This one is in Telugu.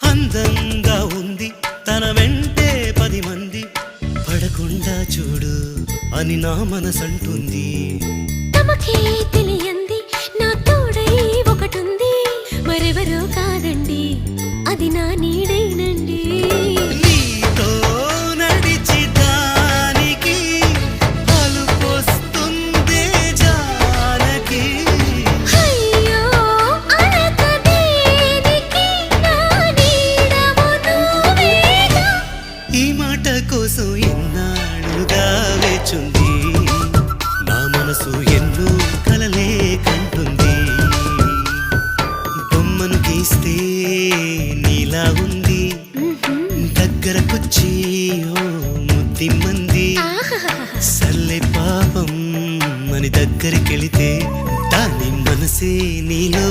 అందంగా ఉంది తన వెంటే 10 మంది పడకుండా చూడు అని నా మనసంటుంది. తమకే తెలియంది నా తోడై ఒకటుంది, మరెవరో కాదండి అది నా నీడైనండి. నీతో నడిచి దానికి అలుపొస్తుందే జానకి. అయ్యో అనక దేనికి నా నీడవు నువ్వేగా. ఈ మాట కోసం ఎన్నాళ్ళుగా వేచుంది నా మనసు, ఎన్నో కలలే కంటుంది. బొమ్మను గీస్తే నీలా ఉంది, దగ్గరకొచ్చి ఓ ముద్దిమ్మంది. సల్లే పాపం అని దగ్గరికెళితే దాని మనసే నీలో